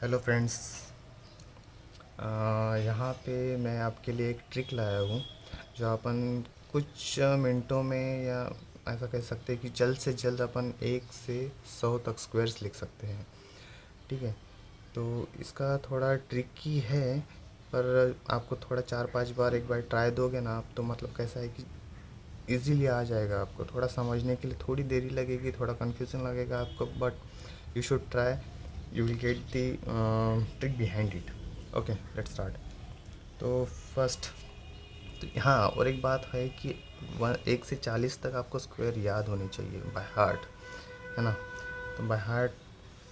Hello friends. यहाँ पे मैं आपके लिए एक ट्रिक लाया हूँ जो अपन कुछ मिनटों में या ऐसा कह सकते हैं कि जल्द से जल्द अपन 1 से 100 तक स्क्वायर्स लिख सकते हैं। ठीक है, तो इसका थोड़ा ट्रिकी है, पर आपको थोड़ा 4-5 बार एक बार ट्राई दोगे ना आप, तो मतलब कैसा है कि इजीली आ जाएगा। आपको थोड़ा समझने के लिए थोड़ी देरी लगेगी, थोड़ा कन्फ्यूज़न लगेगा आपको, but you should try, you will get the trick behind it. Okay, let's start. तो फर्स्ट, तो हाँ, और एक बात है कि 1 से 40 तक आपको स्क्वायर याद होने चाहिए बाय हार्ट, है ना। तो बाय हार्ट,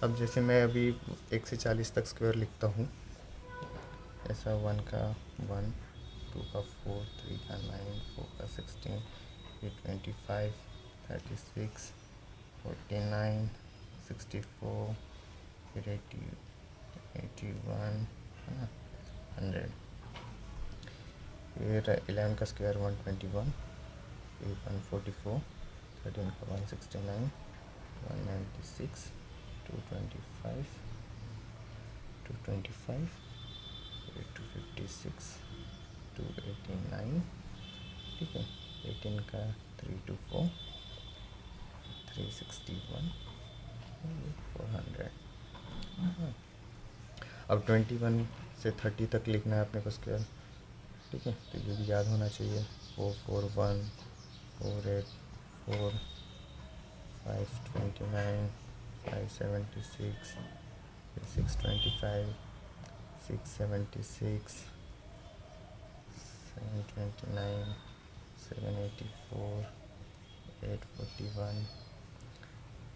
अब जैसे मैं अभी 1 से 40 तक स्क्वायर लिखता हूँ, ऐसा 1 का 1, 2 का 4, 3 का 9, 4 का 16, फिर 25, 36, 49, 64, फिर 80, 81, है ना, 100। फिर 11 का स्क्वायर 121, फिर 144, 13 का 169, 196, 225, 225, फिर 256, 289, ठीक है। 18 का 324, 361, 400। अब 21 से 30 तक लिखना है अपने को स्क्वायर, ठीक है। तो ये भी याद होना चाहिए। 441, 484, 529, 576, 625, 676, 729, 784, 841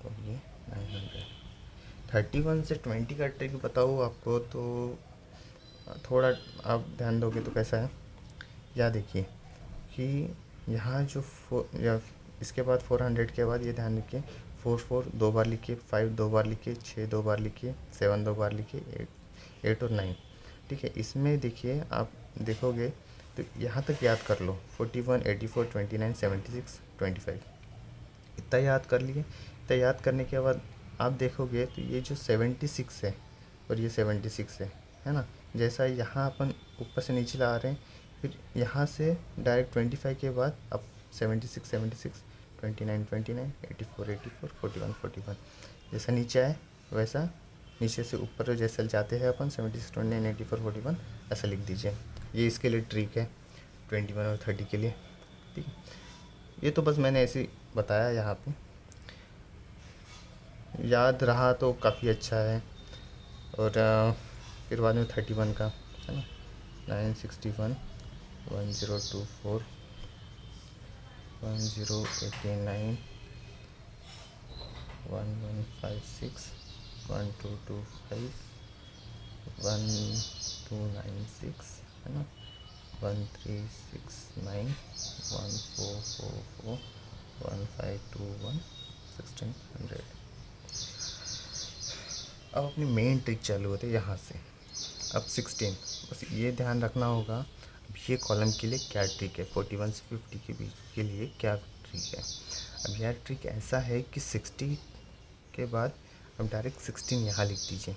और ये 900। 31 से 20 का ट्रिक बताऊँ आपको, तो थोड़ा आप ध्यान दोगे तो कैसा है, या देखिए कि यहाँ जो या इसके बाद 400 के बाद ये ध्यान रखिए, 4 दो बार लिखिए, 5 दो बार लिखिए, 6 दो बार लिखिए, 7 दो बार लिखिए, 8 और 9, ठीक है। इसमें देखिए, आप देखोगे तो यहाँ तक याद कर लो, 41, 84, 29, 76, 25, इतना याद कर लिए। इतना याद करने के बाद आप देखोगे तो ये जो 76 है और ये 76 है ना, जैसा यहाँ अपन ऊपर से नीचे ला रहे हैं, फिर यहाँ से डायरेक्ट 25 के बाद अब 76, 76, 29, 29, 84, 84, 41, 41, जैसा नीचे आए वैसा नीचे से ऊपर जैसे जाते हैं अपन 76, 29, 84, 41 ऐसा लिख दीजिए। ये इसके लिए ट्रिक है 21 और 30 के लिए, ठीक है। ये तो बस मैंने ऐसे ही बताया यहाँ पे, याद रहा तो काफ़ी अच्छा है। और फिर बाद में 31 का, है ना, 961, 1024, 1089, 1156, 1225, 1296, है ना, 1369, 1444, 1521, 1600। अब अपनी मेन ट्रिक चालू होती है यहाँ से। अब 16, बस ये ध्यान रखना होगा अब ये कॉलम के लिए क्या ट्रिक है, 41 से 50 के बीच के लिए क्या ट्रिक है। अब यह ट्रिक ऐसा है कि 60 के बाद अब डायरेक्ट 16 यहाँ लिख दीजिए।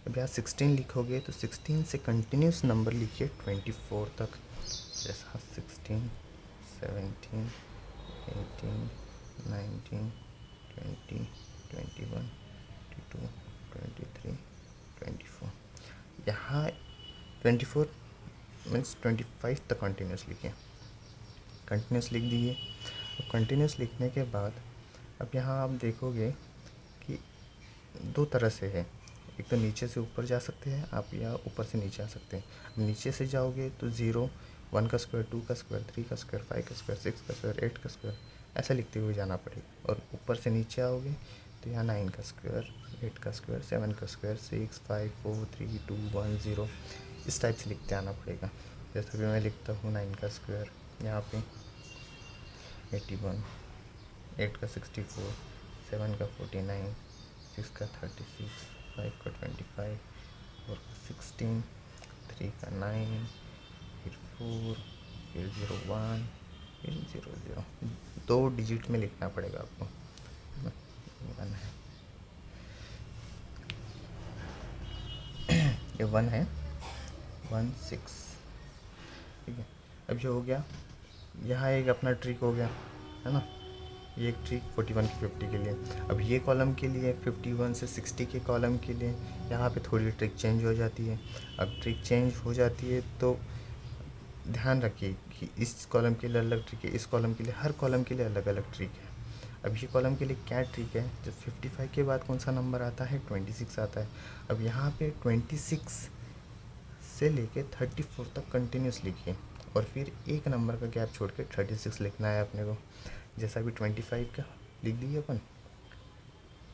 अब यहाँ 16 लिखोगे तो 16 से कंटिन्यूस नंबर लिखिए 24 तक, जैसा 16, 17, 18, 19, 20, 21, 22, 23, 24। यहाँ 24 मीन्स 25 तक कंटिन्यूस लिखिए, कंटिन्यूस लिख दीजिए। अब कंटिन्यूस लिखने के बाद अब यहाँ आप देखोगे कि दो तरह से है, एक तो नीचे से ऊपर जा सकते हैं आप या ऊपर से नीचे आ सकते हैं। अब नीचे से जाओगे तो 0, 1 का स्क्वायर, 2 का स्क्वायर, 3 का स्क्वायर, 5 का स्क्वायर, 6 का स्क्वायर, 8 का स्क्वायर, ऐसा लिखते हुए जाना पड़ेगा। और ऊपर से नीचे आओगे तो यहाँ 9 का स्क्वायर, 8 का स्क्वायर, 7 का स्क्वायर, 6, 5, 4, 3, 2, 1, 0, इस टाइप से लिखते आना पड़ेगा। जैसा कि मैं लिखता हूँ 9 का स्क्वायर यहाँ पे 81, 8 का 64, 7 का 49, 6 का 36, 5 का 25, 4 का 16, 3 का 9, फिर 4, फिर 01, फिर 00, 2 डिजिट में लिखना पड़ेगा आपको, 1 है। ये 1 है, 1 6, ठीक है। अब ये हो गया, यहाँ एक अपना ट्रिक हो गया, है ना, ये एक ट्रिक 41 की 50 के लिए। अब ये कॉलम के लिए 51 से 60 के कॉलम के लिए यहाँ पे थोड़ी ट्रिक चेंज हो जाती है। अब ट्रिक चेंज हो जाती है तो ध्यान रखिए कि इस कॉलम के लिए अलग ट्रिक है, इस कॉलम के लिए, हर कॉलम के लिए अलग अलग ट्रिक है। अब ये कॉलम के लिए क्या ट्रिक है, जब 55 के बाद कौन सा नंबर आता है, 26 आता है। अब यहाँ पे 26 से लेके 34 तक कंटिन्यूस लिखिए और फिर एक नंबर का गैप छोड़ के 36 लिखना है अपने को। जैसा भी 25 का लिख दिए अपन,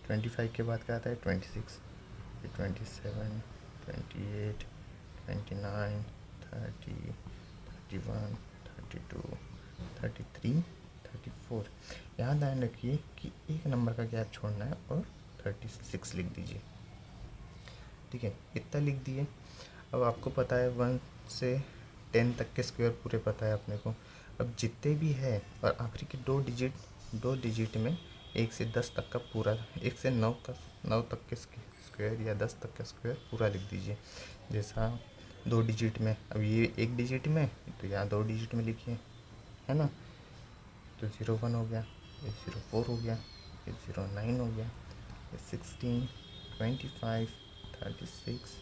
25 के बाद क्या आता है 26, फिर 27, 28, 29, 30, 31, 32, 33, 34। यहाँ ध्यान रखिए कि एक नंबर का गैप छोड़ना है और 36 लिख दीजिए, ठीक है। इतना लिख दिए। अब आपको पता है 1 से 10 तक के स्क्वायर पूरे पता है अपने को। अब जितने भी है और आखिरी के दो डिजिट में 1 से 10 तक का पूरा, 1 से 9 तक के स्क्वायर या 10 तक का स्क्वायर पूरा लिख दीजिए। जैसा 2 डिजिट में, अब ये 1 डिजिट में तो यहाँ 2 डिजिट में लिखिए, है ना। तो 01 हो गया, ये 04 हो गया, ये 09 हो गया, ये 16, 25, 36,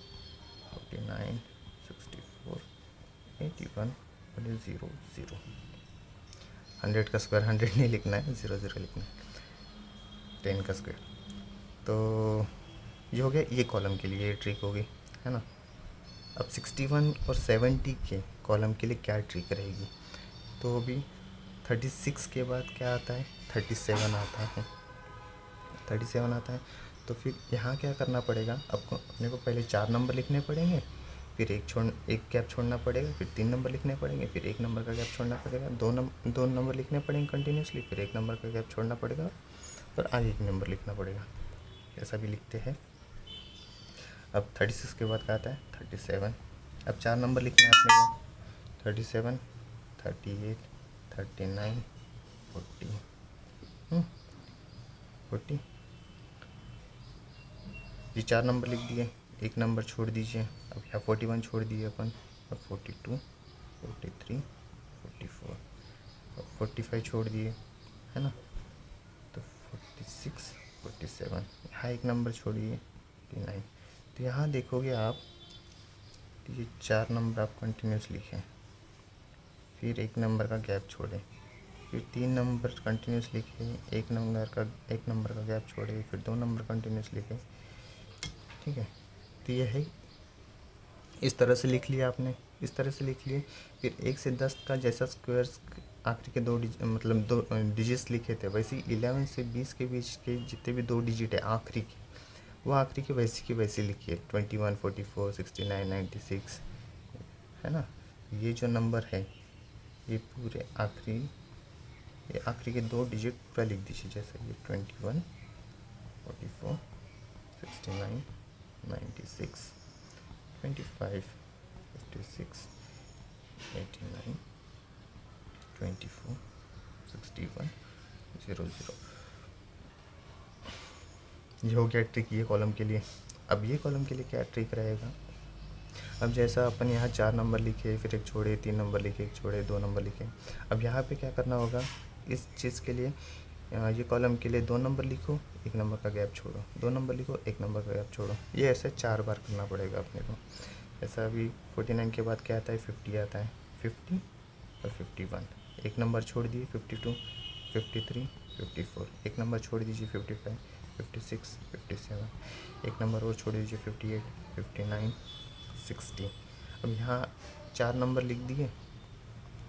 49, 64, 81 और ये 00। 100 का स्क्वायर 100 नहीं लिखना है, 00 लिखना है, 10 का स्क्वायर। तो ये हो गया ये कॉलम के लिए, ये ट्रिक होगी, है ना। अब 61 और 70 के कॉलम के लिए क्या ट्रिक रहेगी, तो अभी 36 के बाद क्या आता है, 37 आता है, 37 आता है। तो फिर यहाँ क्या करना पड़ेगा आपको, अपने को पहले 4 नंबर लिखने पड़ेंगे, फिर एक गैप छोड़ना पड़ेगा, फिर 3 नंबर लिखने पड़ेंगे, फिर 1 नंबर का गैप छोड़ना पड़ेगा, दो नंबर लिखने पड़ेंगे कंटिन्यूसली, फिर 1 नंबर का गैप छोड़ना पड़ेगा और आगे 1 नंबर लिखना पड़ेगा। ऐसा भी लिखते हैं। अब 36 के बाद क्या आता है 37। अब 4 नंबर लिखना है अपने को, 37, 38, 39, 40, 40। ये 4 नंबर लिख दिए, 1 नंबर छोड़ दीजिए। अब यहाँ 41 छोड़ दिए अपन, अब 42, 43, 44, अब 45 छोड़ दिए, है ना। तो 46, 47, यहाँ 1 नंबर छोड़िए, 49। तो यहाँ देखोगे आप, तो ये 4 नंबर आप कंटिन्यूस लिखें, फिर 1 नंबर का गैप छोड़ें, फिर 3 नंबर कंटिन्यूस लिखें, 1 नंबर का गैप छोड़े, फिर 2 नंबर कंटिन्यूस लिखें, ठीक है। तो ये है, इस तरह से लिख लिया आपने, इस तरह से लिख लिए। फिर 1 से 10 का जैसा स्क्वायर्स आखिरी के 2 मतलब 2 डिजिट्स लिखे थे, वैसे ही 11 से 20 के बीच के जितने भी 2 डिजिट है आखिरी के, वो आखिरी के वैसे की वैसे लिखिए, 21, 44, 69, 96, है ना। ये जो नंबर है ये पूरे आखिरी के 2 डिजिट पूरा लिख दीजिए, जैसे ये 21, 44, 69, 96, 25, 56, 89, 24, 61, 00। ये हो गया ट्रिक ये कॉलम के लिए। अब ये कॉलम के लिए क्या ट्रिक रहेगा, अब जैसा अपन यहाँ 4 नंबर लिखे, फिर एक छोड़े, 3 नंबर लिखे, एक छोड़े, 2 नंबर लिखे। अब यहाँ पे क्या करना होगा, इस चीज़ के लिए ये कॉलम के लिए 2 नंबर लिखो, 1 नंबर का गैप छोड़ो, 2 नंबर लिखो, 1 नंबर का गैप छोड़ो। ये ऐसे 4 बार करना पड़ेगा अपने को। ऐसा अभी 49 के बाद क्या आता है 50 आता है, 50 और 51, 1 नंबर छोड़ दिए 52, 53, 54, 1 नंबर छोड़ दीजिए 55, 56, 57, 1 नंबर और छोड़ दीजिए 58, 59, 60। अब यहाँ 4 नंबर लिख दिए,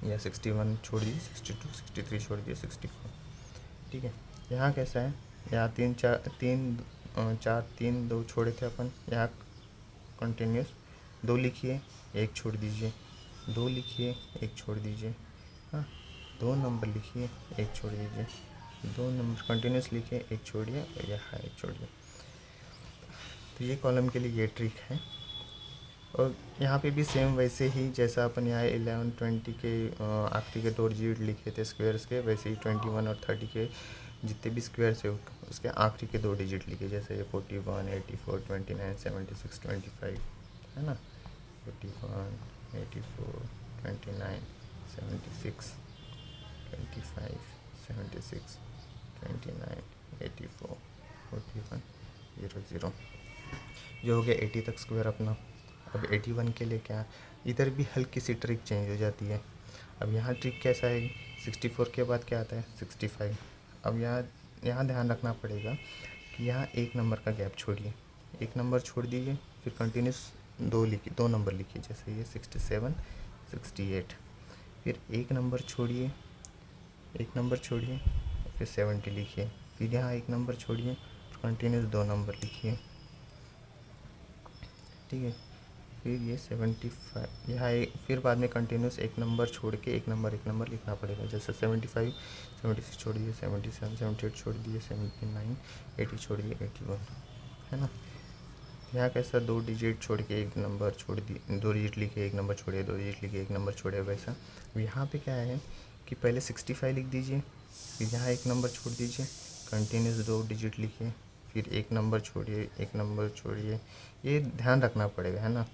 या 61 छोड़ दिए, 62, 63 छोड़ दिए, 64, ठीक है। यहाँ कैसा है, यहाँ 3 2 छोड़े थे अपन, यहाँ कंटिन्यूस 2 लिखिए, 1 छोड़ दीजिए, 2 लिखिए, 1 छोड़ दीजिए, हाँ 2 नंबर लिखिए, 1 छोड़ दीजिए, 2 नंबर कंटिन्यूस लिखिए, 1 छोड़िए और यहाँ 1 छोड़िए। तो ये कॉलम के लिए ये ट्रिक है। और यहाँ पे भी सेम वैसे ही जैसा अपन यहाँ 11, 20 के आखिरी के 2 डिजिट लिखे थे स्क्वायर्स के, वैसे ही 21 और 30 के जितने भी स्क्वायर्स है उसके आखिरी के 2 डिजिट लिखे, जैसे 41, 84, 29, 76, 25, है ना, 41, 84, 29, 76, 25, 76, 29, 84, 41, 00। जो हो गया 80 तक स्क्वायर अपना। अब 81 के लिए क्या, इधर भी हल्की सी ट्रिक चेंज हो जाती है। अब यहाँ ट्रिक कैसा है, 64 के बाद क्या आता है 65। अब यहाँ ध्यान रखना पड़ेगा कि यहाँ एक नंबर का गैप छोड़िए, एक नंबर छोड़ दीजिए, फिर कंटिन्यूस दो नंबर लिखिए, जैसे ये 67, 68, फिर एक नंबर छोड़िए, फिर 70 लिखिए, फिर यहाँ एक नंबर छोड़िए, कंटिन्यूस दो नंबर लिखिए, ठीक है। फिर ये 75 यहाँ फिर बाद में कंटिन्यूस एक नंबर छोड़ के एक नंबर लिखना पड़ेगा, जैसे 75, 76 छोड़ दिए, 77, 78 छोड़ दिए, 79, 80 छोड़ दिए, 81, है ना। यहाँ कैसा दो डिजिट छोड़ के एक नंबर छोड़ दिए, दो डिजिट लिखे एक नंबर छोड़िए, दो डिजिट लिखे एक नंबर छोड़िए, वैसा यहाँ पे क्या है कि पहले 65 लिख दीजिए, फिर यहाँ एक नंबर छोड़ दीजिए, कंटिन्यूस दो डिजिट लिखिए, फिर एक नंबर छोड़िए, ये ध्यान रखना पड़ेगा, है ना।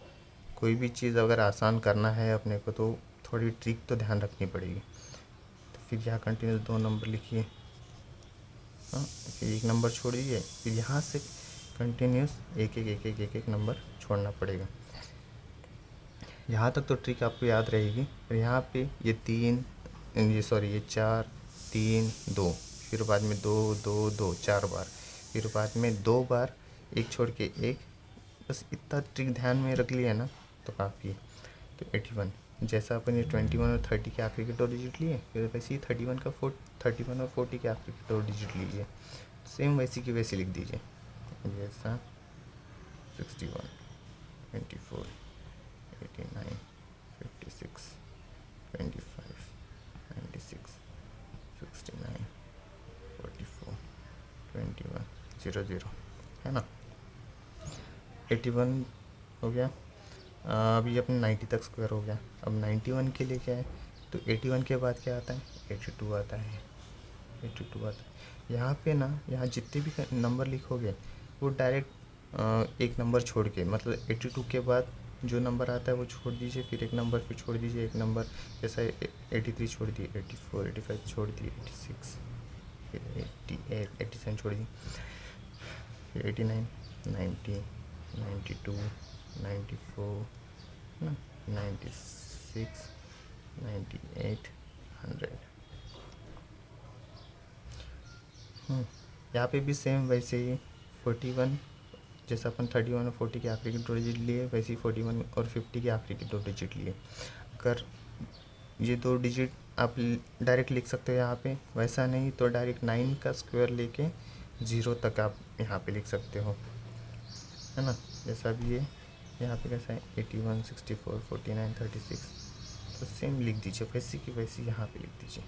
कोई भी चीज़ अगर आसान करना है अपने को तो थोड़ी ट्रिक तो ध्यान रखनी पड़ेगी। तो फिर यहाँ कंटिन्यूस दो नंबर लिखिए, हाँ, फिर एक नंबर छोड़िए, फिर यहाँ से कंटिन्यूस एक नंबर छोड़ना पड़ेगा। यहाँ तक तो ट्रिक आपको याद रहेगी। फिर यहाँ पे ये 4, 3, 2, फिर बाद में 2, 2, 2 4 बार, फिर बाद में 2 बार एक छोड़ के एक, बस इतना ट्रिक ध्यान में रख लिया ना तो काफ़ी है। तो 81 जैसा अपन ये 21 और 30 के आखिरी के दो डिजिट लिए, फिर वैसे ही 31 और 40 के आखिरी के दो डिजिट लीजिए, सेम वैसी की वैसी लिख दीजिए, जैसा 61, 24, 89, 56, 25, 96, 69, 44, 21, 00, है ना। 81 हो गया। अभी अपने 90 तक स्क्वायर हो गया। अब 91 के लिए क्या है, तो 81 के बाद क्या आता है 82 आता है, 82 आता है। यहाँ पे ना, यहाँ जितने भी नंबर लिखोगे वो डायरेक्ट एक नंबर छोड़ के, मतलब 82 के बाद जो नंबर आता है वो छोड़ दीजिए, फिर एक नंबर, फिर छोड़ दीजिए एक नंबर, जैसा 83 छोड़ दिए, 84, 85 छोड़ दिए, 86, फिर 88, 87 छोड़ दिए, फिर 89, 90, 92, 94, 96, 98, 100। यहाँ पे भी सेम वैसे ही 41, जैसा अपन 31 और 40 के आखिरी के दो डिजिट लिए, वैसे ही 41 और 50 के आखिरी के दो डिजिट लिए। अगर ये दो डिजिट आप डायरेक्ट लिख सकते हो यहाँ पे, वैसा नहीं तो डायरेक्ट 9 का स्क्वायर लेके 0 तक आप यहाँ पे लिख सकते हो, है ना। जैसा भी ये यहाँ पे कैसा है 81, 64, 49, 36, तो सेम लिख दीजिए, वैसी की वैसी यहाँ पे लिख दीजिए।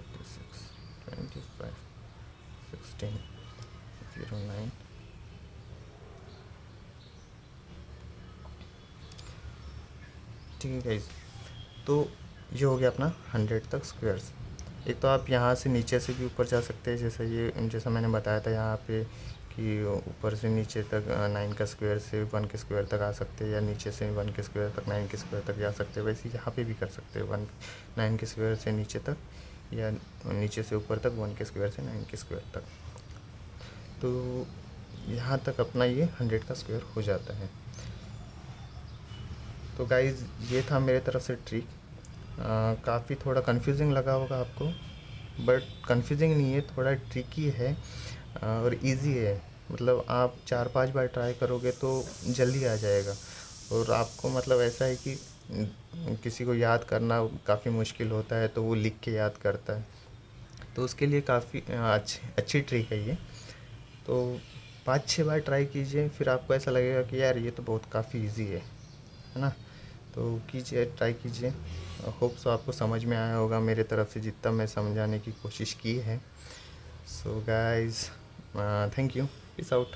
36, 25, 16, 09, ठीक है गाइस। तो ये हो गया अपना 100 तक स्क्वायर्स। एक तो आप यहाँ से नीचे से भी ऊपर जा सकते हैं, जैसा मैंने बताया था यहाँ पे कि ऊपर से नीचे तक 9 का स्क्वायर से 1 के स्क्वायर तक आ सकते हैं, या नीचे से 1 के स्क्वायर तक 9 के स्क्वायर तक जा सकते हैं। वैसे यहाँ पे भी कर सकते हैं 9 के स्क्वायर से नीचे तक, या नीचे से ऊपर तक 1 के स्क्वायर से 9 के स्क्वायर तक। तो यहाँ तक अपना ये 100 का स्क्वायर हो जाता है। तो गाइज़ ये था मेरे तरफ से ट्रिक। काफ़ी थोड़ा कंफ्यूजिंग लगा होगा आपको, बट कंफ्यूजिंग नहीं है, थोड़ा ट्रिकी है और इजी है। मतलब आप 4-5 बार ट्राई करोगे तो जल्दी आ जाएगा। और आपको मतलब ऐसा है कि किसी को याद करना काफ़ी मुश्किल होता है तो वो लिख के याद करता है, तो उसके लिए काफ़ी अच्छी ट्रिक है ये। तो 5-6 बार ट्राई कीजिए, फिर आपको ऐसा लगेगा कि यार ये तो बहुत काफ़ी इजी है ना। तो कीजिए, ट्राई कीजिए। होप सो आपको समझ में आया होगा मेरे तरफ से जितना मैं समझाने की कोशिश की है। So guys, thank you, peace out.